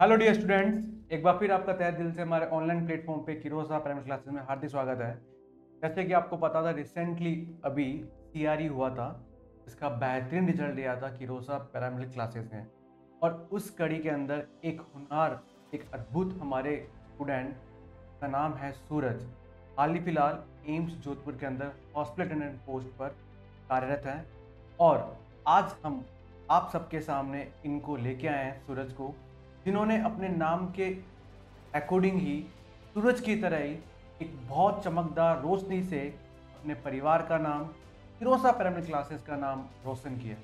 Hello dear students, एक बार फिर आपका तहे दिल से हमारे ऑनलाइन प्लेटफॉर्म पे किरोसा प्राइमरी क्लासेस में हार्दिक स्वागत है। जैसे कि आपको पता था, रिसेंटली अभी सीआरई हुआ था, इसका बेहतरीन रिजल्ट दिया था किरोसा प्राइमरी क्लासेस ने। और उस कड़ी के अंदर एक हुनर, एक अद्भुत हमारे स्टूडेंट का नाम है सूरज। हाल ही फिलहाल एम्स जोधपुर के अंदर हॉस्पिटल अटेंडेंट पोस्ट पर कार्यरत हैं। और आज हम आप सबके सामने इनको लेके आए हैं, सूरज को, जिन्होंने अपने नाम के अकॉर्डिंग ही, सूरज की तरह ही, एक बहुत चमकदार रोशनी से अपने परिवार का नाम, किरोसा प्राइमरी क्लासेस का नाम रोशन किया।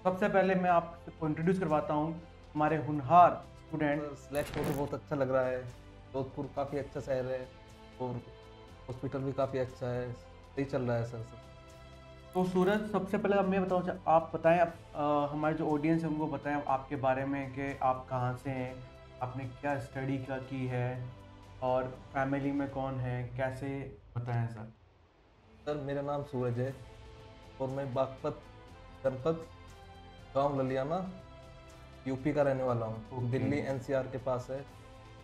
सबसे पहले मैं आपको इंट्रोड्यूस करवाता हूँ हमारे होनहार स्टूडेंट। सर सिलेक्ट होकर बहुत अच्छा लग रहा है। जोधपुर काफ़ी अच्छा शहर है और हॉस्पिटल भी काफ़ी अच्छा है। सही चल रहा है सर सब। तो सूरज, सबसे पहले अब मैं बताऊँ, आप बताएं, आप हमारे जो ऑडियंस है उनको बताएं आपके बारे में कि आप कहाँ से हैं, आपने क्या स्टडी का की है, और फैमिली में कौन है, कैसे, बताएं सर। सर मेरा नाम सूरज है और मैं बागपत जनपद गांव ललियाना यूपी का रहने वाला हूँ। ओके। दिल्ली एनसीआर के पास है।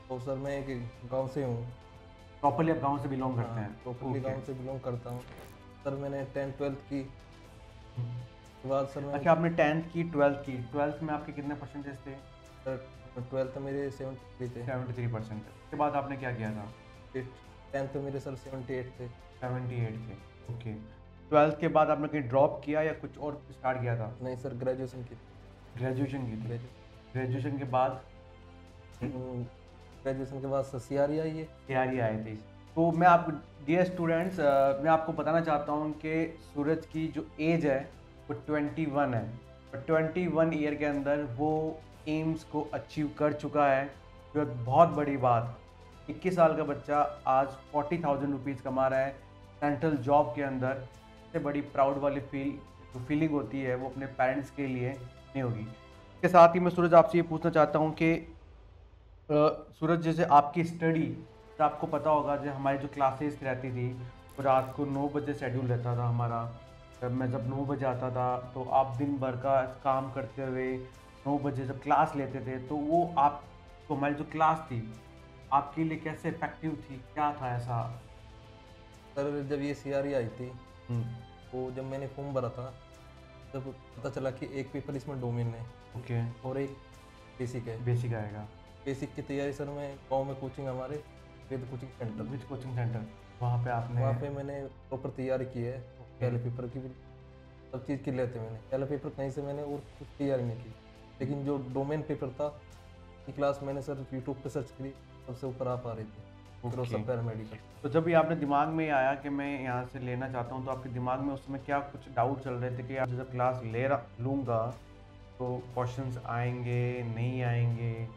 तो सर मैं एक गांव से हूँ। प्रॉपरली आप गांव से बिलोंग करते हाँ, हैं? Properly okay. गांव से बिलोंग करता हूँ। सर मैंने 10th 12th की के बाद सर मैं अच्छा, आपने 10th की, 12th की, 12th में आपके कितने परसेंटेज थे? सर 12th में मेरे 73 थे। 73%। उसके बाद आपने क्या किया था? फिर 10th में मेरे सर 78 थे। 78 थे। ओके। 12th के बाद आपने कहीं ड्रॉप किया या कुछ और स्टार्ट किया था? नहीं सर ग्रेजुएशन की। ग्रेजुएशन की थी। ग्रेजुएशन ग्रेजुएशन के बाद ग्रेजुएशन के बाद सर सीआरई आई है। तैयारी आए थे। तो मैं आप डियर स्टूडेंट्स, मैं आपको बताना चाहता हूँ कि सूरज की जो एज है वो 21 है। और 21 ईयर के अंदर वो एम्स को अचीव कर चुका है, जो एक बहुत बड़ी बात। 21 साल का बच्चा आज 40,000 रुपीज़ कमा रहा है सेंट्रल जॉब के अंदर। इससे बड़ी प्राउड वाली जो फीलिंग होती है वो अपने पेरेंट्स के लिए नहीं होगी। इसके साथ ही मैं सूरज आपसे ये पूछना चाहता हूँ कि सूरज, जैसे आपकी स्टडी, तो आपको पता होगा जो हमारी जो क्लासेस रहती थी वो रात को 9 बजे शेड्यूल रहता था हमारा। जब 9 बजे आता था तो आप दिन भर का काम करते हुए 9 बजे जब क्लास लेते थे, तो वो आप, तो हमारी जो क्लास थी आपके लिए कैसे इफेक्टिव थी, क्या था ऐसा? सर जब ये सीआरई आई थी हम्म। तो जब मैंने फॉर्म भरा था तब पता चला कि एक पेपर इसमें डोमेन है ओके। और एक बेसिक है। बेसिक आएगा। बेसिक की तैयारी सर मैं गांव में कोचिंग हमारे वेद कोचिंग सेंटर, विच कोचिंग सेंटर, वहाँ पे आपने? वहाँ पे मैंने प्रॉपर तैयारी की है। पहले पेपर की भी सब चीज़ क्लियर थे मैंने। पहले पेपर कहीं से मैंने और कुछ तैयारी नहीं की, लेकिन जो डोमेन पेपर था की क्लास मैंने सर यूट्यूब पे सर्च करी, सबसे ऊपर आप आ रही थी फिर वो ओके। सब पैरामेडिकल। तो जब ये आपने दिमाग में आया कि मैं यहाँ से लेना चाहता हूँ, तो आपके दिमाग में उस समय क्या कुछ डाउट चल रहे थे कि यार जब क्लास लूँगा तो क्वेश्चंस आएंगे नहीं आएंगे?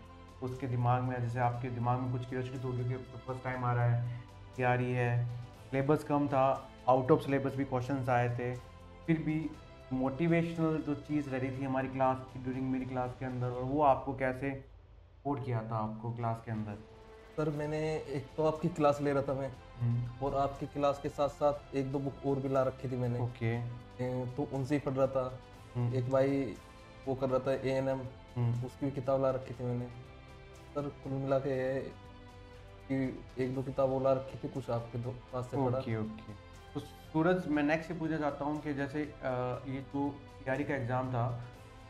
उसके दिमाग में, जैसे आपके दिमाग में कुछ क्यूरियोसिटी होगी कि फर्स्ट टाइम आ रहा है, तैयारी है, सिलेबस कम था, आउट ऑफ सिलेबस भी क्वेश्चंस आए थे, फिर भी मोटिवेशनल जो चीज़ रह रही थी हमारी क्लास की, ड्यूरिंग मेरी क्लास के अंदर, और वो आपको कैसे सपोर्ट किया था आपको क्लास के अंदर? सर मैंने एक तो आपकी क्लास ले रहा था मैं, हम्म। और आपकी क्लास के साथ साथ एक दो बुक और भी ला रखी थी मैंने। ओके। तो उनसे ही पढ़ रहा था। हम्म। एक भाई वो कर रहा था एएनएम, हम्म। उसकी भी किताब ला रखी थी मैंने। सर कुल मिला के है कि एक दो किताब वो ला रखी थी, कुछ आपके दो पास से पढ़ा। ओके। ओके। तो सूरज, मैं नेक्स्ट ये पूछना चाहता हूँ कि जैसे ये जो सीआरई का एग्ज़ाम था,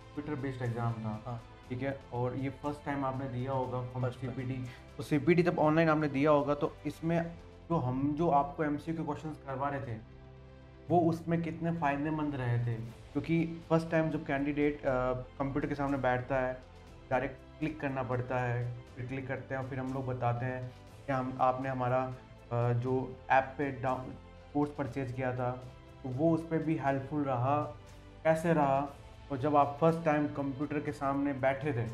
कंप्यूटर बेस्ड एग्ज़ाम था, हाँ ठीक है, और ये फर्स्ट टाइम आपने दिया होगा फ्रॉम फर्स्ट टाइम। सीपीटी। तो सीपीटी जब ऑनलाइन आपने दिया होगा, तो इसमें जो आपको एमसीक्यू के क्वेश्चंस करवा रहे थे, वो उसमें कितने फ़ायदेमंद रहे थे? क्योंकि फर्स्ट टाइम जब कैंडिडेट कंप्यूटर के सामने बैठता है, डायरेक्ट क्लिक करना पड़ता है, फिर क्लिक करते हैं और फिर हम लोग बताते हैं कि हम आपने हमारा जो ऐप पे डाउन कोर्स परचेज़ किया था, तो वो उस पर भी हेल्पफुल रहा, कैसे रहा? और जब आप फर्स्ट टाइम कंप्यूटर के सामने बैठे थे,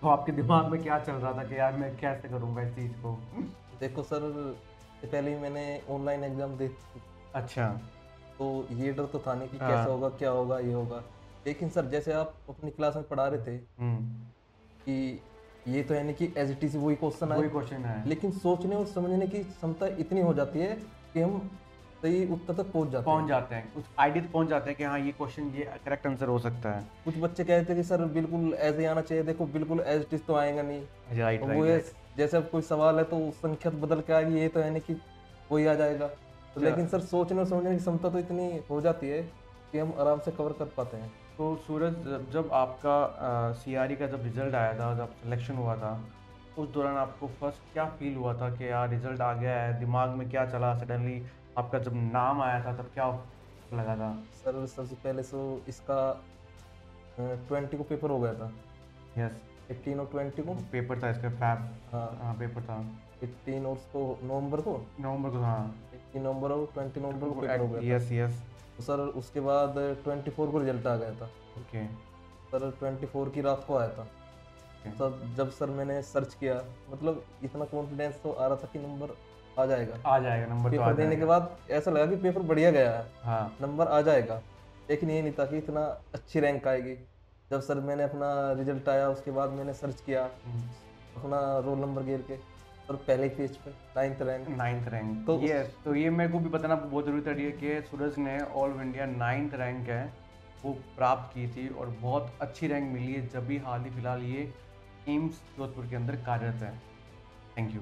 तो आपके दिमाग में क्या चल रहा था कि यार मैं कैसे करूँगा इस चीज़ को? देखो सर, इससे पहले ही मैंने ऑनलाइन एग्जाम दे, अच्छा। तो ये डर तो था नहीं कि हाँ। कैसा होगा क्या होगा ये होगा। लेकिन सर जैसे आप अपनी क्लास में पढ़ा रहे थे हम्म। कि ये तो यानी कि एज इट इज वही क्वेश्चन आए, वही क्वेश्चन है। लेकिन सोचने और समझने की क्षमता इतनी हो जाती है कि हम सही उत्तर तक पहुंच जाते पहुंच हैं। जाते हैं, उस आइडिया तक पहुंच जाते हैं कि हाँ ये क्वेश्चन ये करेक्ट आंसर हो सकता है। कुछ बच्चे कहते हैं कि सर बिल्कुल ऐसे ही आना चाहिए, देखो बिल्कुल एज इट इज तो आएगा नहीं। राइट और वो राइट ये राइट। जैसे अब कोई सवाल है तो संख्या बदल के आएगी, ये तो है नहीं कि वही आ जाएगा। तो लेकिन सर सोचने और समझने की क्षमता तो इतनी हो जाती है कि हम आराम से कवर कर पाते हैं। तो सूरज, जब आपका सीआरई का जब रिजल्ट आया था, जब सिलेक्शन हुआ था, उस दौरान आपको फर्स्ट क्या फील हुआ था कि यार रिजल्ट आ गया है, दिमाग में क्या चला सडनली, आपका जब नाम आया था तब क्या लगा था? सर सबसे पहले तो इसका 20 को पेपर हो गया था, यस, 18 और 20 को। पेपर था इसका फैब। हाँ, हाँ पेपर था 18 और उसको नवंबर को, नवंबर को। हाँ 18 नवंबर और 20 नवंबर को पेपर हो गया था। Yes yes. तो सर उसके बाद 24 को रिजल्ट आ गया था। ओके सर 24 की रात को आया था। तब जब सर मैंने सर्च किया, मतलब इतना कॉन्फिडेंस तो आ रहा था कि नंबर आ जाएगा। आ जाएगा नंबर तो आ पेपर देने के जाएगा। बाद ऐसा लगा कि पेपर बढ़िया गया है, हाँ नंबर आ जाएगा। लेकिन ये नहीं था कि इतना अच्छी रैंक आएगी। जब सर मैंने अपना रिजल्ट आया उसके बाद मैंने सर्च किया अपना रोल नंबर गिर के, और पहले पेज पे 9th रैंक। 9th rank. तो तो ये मेरे को भी बताना बहुत ज़रूरी था कि सूरज ने ऑल इंडिया 9th रैंक है वो प्राप्त की थी, और बहुत अच्छी रैंक मिली है जब भी हाल ही फिलहाल ये एम्स जोधपुर के अंदर कार्यरत है। Thank you.